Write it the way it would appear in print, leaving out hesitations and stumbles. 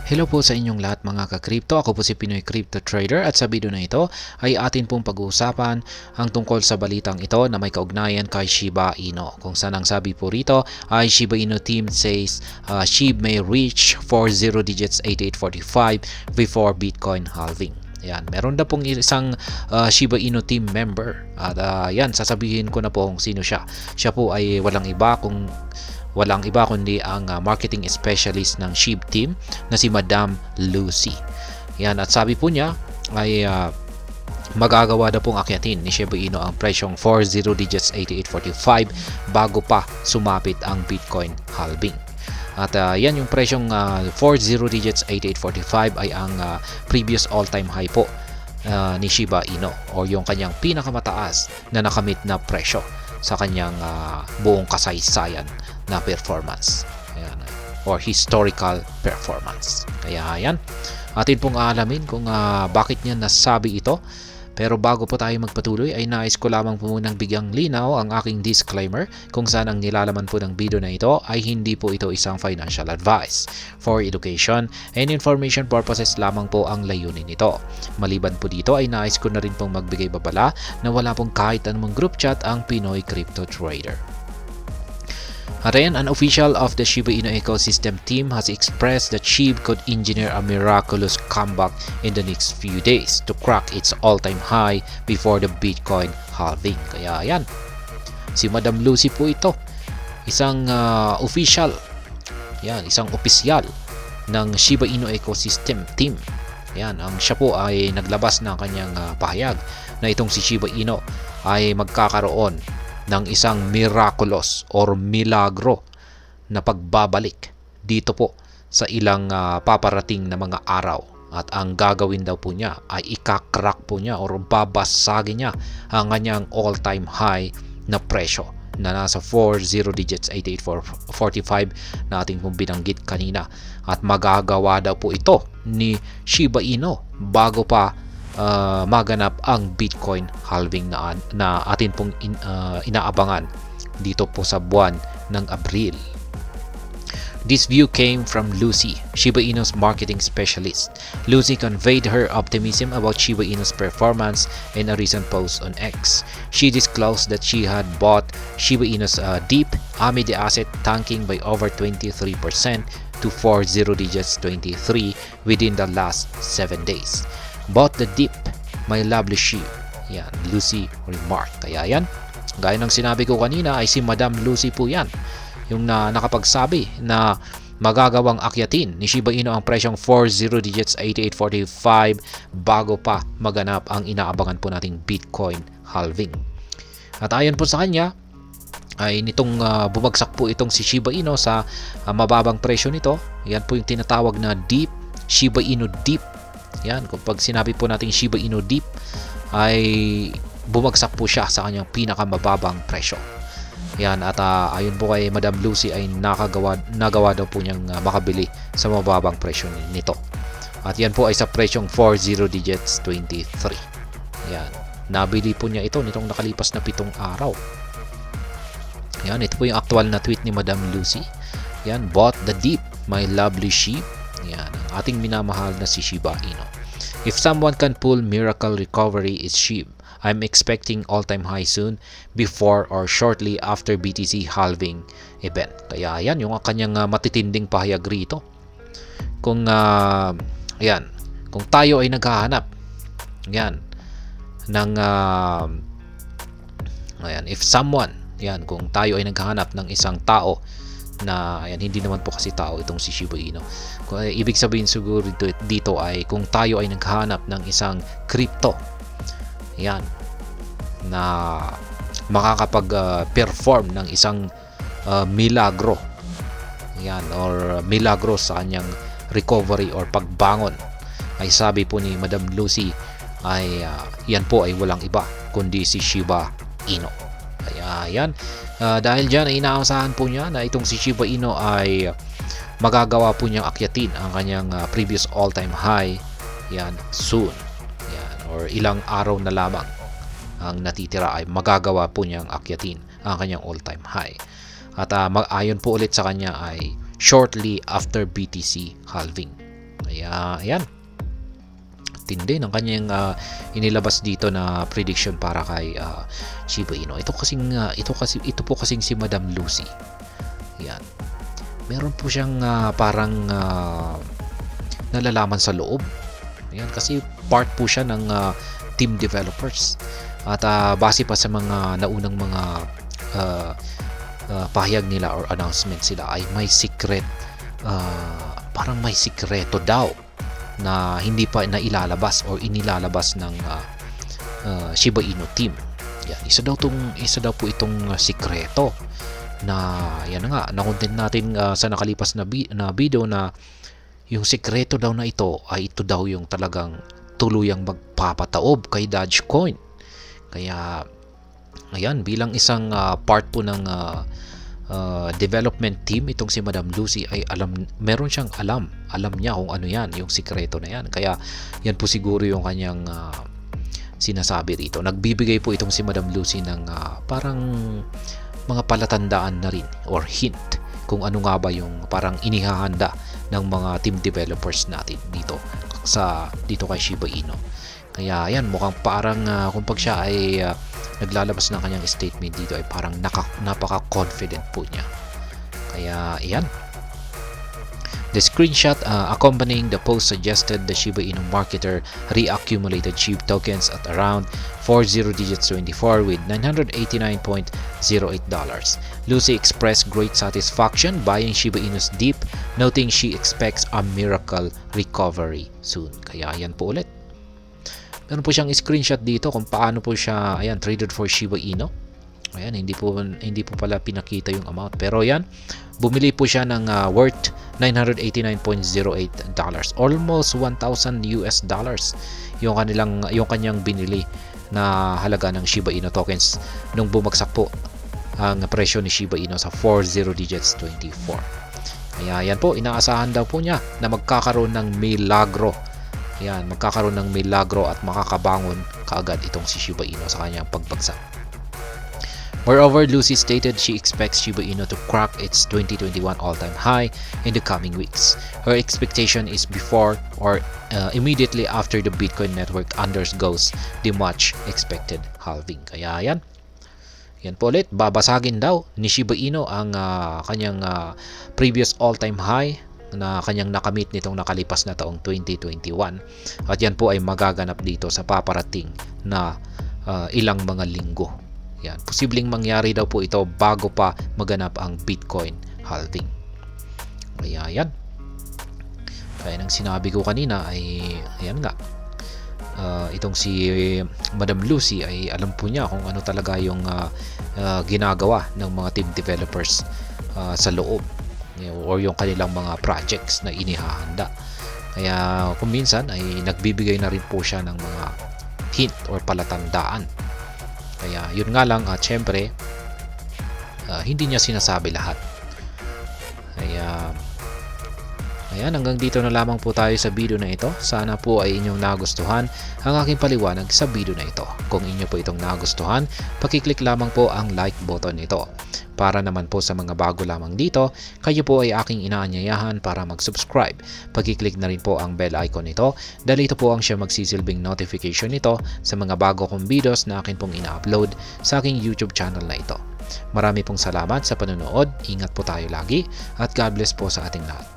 Hello po sa inyong lahat mga ka-crypto. Ako po si Pinoy Crypto Trader at sa video na ito ay atin pong pag-uusapan ang tungkol sa balitang ito na may kaugnayan kay Shiba Inu. Kung saan ang sabi po rito ay Shiba Inu team says SHIB may reach 40 digits 8845 before Bitcoin halving. Yan, meron na pong isang Shiba Inu team member at yan, sasabihin ko na po kung sino siya. Siya po ay walang iba kundi ang marketing specialist ng SHIB team na si Madam Lucy. Yan, at sabi po niya ay magagawa na pong akyatin ni Shiba Inu ang presyong 40 digits 8845 bago pa sumapit ang Bitcoin halving. At yan yung presyong 40 digits 8845 ay ang previous all-time high po ni Shiba Inu o yung kanyang pinakamataas na nakamit na presyo sa kanyang buong kasaysayan na performance. Ayan, or historical performance. Kaya yan, atin pong aalamin kung bakit niya nasabi ito. Pero bago po tayo magpatuloy ay nais ko lamang po munang bigyang linaw ang aking disclaimer kung saan ang nilalaman po ng video na ito ay hindi po ito isang financial advice. For education and information purposes lamang po ang layunin nito. Maliban po dito ay nais ko na rin pong magbigay babala na wala pong kahit anumang group chat ang Pinoy Crypto Trader. An official of the Shiba Inu ecosystem team has expressed that SHIB could engineer a miraculous comeback in the next few days to crack its all-time high before the Bitcoin halving. Kaya yan, si Madam Lucy po ito, isang official, yan, isang opisyal ng Shiba Inu ecosystem team. Yan, siya po ay naglabas ng kanyang pahayag na itong si Shiba Inu ay magkakaroon ng isang miraculous or milagro na pagbabalik dito po sa ilang paparating na mga araw. At ang gagawin daw po niya ay ikakrack po niya or babasagin niya ang kanyang all-time high na presyo na nasa 40 digits 8845 na ating pong binanggit kanina. At magagawa daw po ito ni Shiba Inu bago pa maganap ang Bitcoin halving na atin pong inaabangan dito po sa buwan ng Abril. This view came from Lucy, Shiba Inu's marketing specialist. Lucy conveyed her optimism about Shiba Inu's performance in a recent post on X. She disclosed that she had bought Shiba Inu's dip amid the asset tanking by over 23% to 40 digits 23 within the last 7 days. Bought the dip, my lovely SHIB. Yan, Lucy remarked. Kaya yan, gaya ng sinabi ko kanina ay si Madam Lucy po yan. Yung nakapagsabi na magagawang akyatin ni Shiba Inu ang presyong 40 digits 8845 bago pa maganap ang inaabangan po nating Bitcoin halving. At ayon po sa kanya, ay nitong bumagsak po itong si Shiba Inu sa mababang presyo nito. Yan po yung tinatawag na dip, Shiba Inu dip. Yan, kapag sinabi po natin Shiba Inu dip ay bumagsak po siya sa kanyang pinakamababang presyo. Yan, at ayon po kay Madam Lucy ay nagawa daw po niyang makabili sa mababang presyo nito. At yan po ay sa presyong 40 digits 23. Yan, nabili po niya ito nitong nakalipas na 7 araw. Yan, ito po yung actual na tweet ni Madam Lucy. Yan, bought the dip, my lovely SHIB. Yan, ang ating minamahal na si Shiba Inu. If someone can pull miracle recovery is SHIB. I'm expecting all-time high soon before or shortly after BTC halving event. Kaya yan, yung kanyang matitinding pahayag rito. Kung kung tayo ay naghahanap yan ng if someone, yan, kung tayo ay naghahanap ng isang tao na ayan, hindi naman po kasi tao itong si Shiba Inu. Ibig sabihin siguro dito ay kung tayo ay naghahanap ng isang crypto, yan, na makakapag-perform ng isang milagro, yan, or milagro sa kanyang recovery or pagbangon, ay sabi po ni Madam Lucy ay yan po ay walang iba kundi si Shiba Inu. Kaya yan, dahil dyan ay inaasahan po niya na itong si Shiba Inu ay magagawa po niyang akyatin ang kanyang previous all-time high, yan, soon. Yan, or ilang araw na lamang ang natitira ay magagawa po niyang akyatin ang kanyang all-time high. At ayon po ulit sa kanya ay shortly after BTC halving. Kaya ayan, tindi ng kanyang inilabas dito na prediction para kay Shiba Inu. Ito po kasing si Madam Lucy. Yan. Meron po siyang parang nalalaman sa loob. Ayan, kasi part po siya ng team developers. At base pa sa mga naunang mga pahayag nila or announcement sila ay may secret, parang may sikreto daw na hindi pa nailalabas or inilalabas ng Shiba Inu team. Yan, isa daw po itong sikreto na yan na nga na-content natin sa nakalipas na video na yung sikreto daw na ito ay ito daw yung talagang tuluyang magpapataob kay Dogecoin. Kaya ayan, bilang isang part po ng development team, itong si Madam Lucy ay meron siyang alam niya kung ano yan, yung sikreto na yan. Kaya yan po siguro yung kanyang sinasabi rito. Nagbibigay po itong si Madam Lucy ng parang mga palatandaan na rin or hint kung ano nga ba yung parang inihahanda ng mga team developers natin dito kay Shiba Inu. Kaya ayan, mukhang parang kung pag siya ay naglalabas ng kanyang statement dito ay parang napaka-confident po niya. Kaya ayan. The screenshot accompanying the post suggested the Shiba Inu marketer reaccumulated SHIB tokens at around 40 digits 24 with $989.08. Lucy expressed great satisfaction buying Shiba Inu's dip, noting she expects a miracle recovery soon. Kaya ayan po ulit. Meron po siyang screenshot dito kung paano po siya traded for Shiba Inu. Ayan, hindi po pala pinakita yung amount, pero yan, bumili po siya ng worth $989.08, almost $1,000 yung kanyang binili na halaga ng Shiba Inu tokens nung bumagsak po ang presyo ni Shiba Inu sa 40 digits 24. Kaya yan po, inaasahan daw po niya na magkakaroon ng milagro. Yan, magkakaroon ng milagro at makakabangon kaagad itong si Shiba Inu sa kanyang pagbagsak. Moreover, Lucy stated she expects Shiba Inu to crack its 2021 all-time high in the coming weeks. Her expectation is before or immediately after the Bitcoin network undergoes the much expected halving. Kaya yan po ulit, babasagin daw ni Shiba Inu ang kanyang previous all-time high na kanyang nakamit nitong nakalipas na taong 2021. At yan po ay magaganap dito sa paparating na ilang mga linggo. Yan, posibleng mangyari daw po ito bago pa maganap ang Bitcoin halving. Kaya yan. Kaya nang sinabi ko kanina ay ayan nga. Itong si Madam Lucy ay alam po niya kung ano talaga yung ginagawa ng mga team developers sa loob or yung kanilang mga projects na inihahanda. Kaya kung minsan ay nagbibigay na rin po siya ng mga hint or palatandaan. Kaya yun nga lang at syempre hindi niya sinasabi lahat. Kaya ayan, hanggang dito na lamang po tayo sa video na ito. Sana po ay inyong nagustuhan ang aking paliwanag sa video na ito. Kung inyo po itong nagustuhan, pakiclick lamang po ang like button nito. Para naman po sa mga bago lamang dito, kayo po ay aking inaanyayahan para mag-subscribe. Pag-click na rin po ang bell icon nito dahil ito po ang siya magsisilbing notification nito sa mga bago kong videos na akin pong ina-upload sa aking YouTube channel na ito. Marami pong salamat sa panonood, ingat po tayo lagi at God bless po sa ating lahat.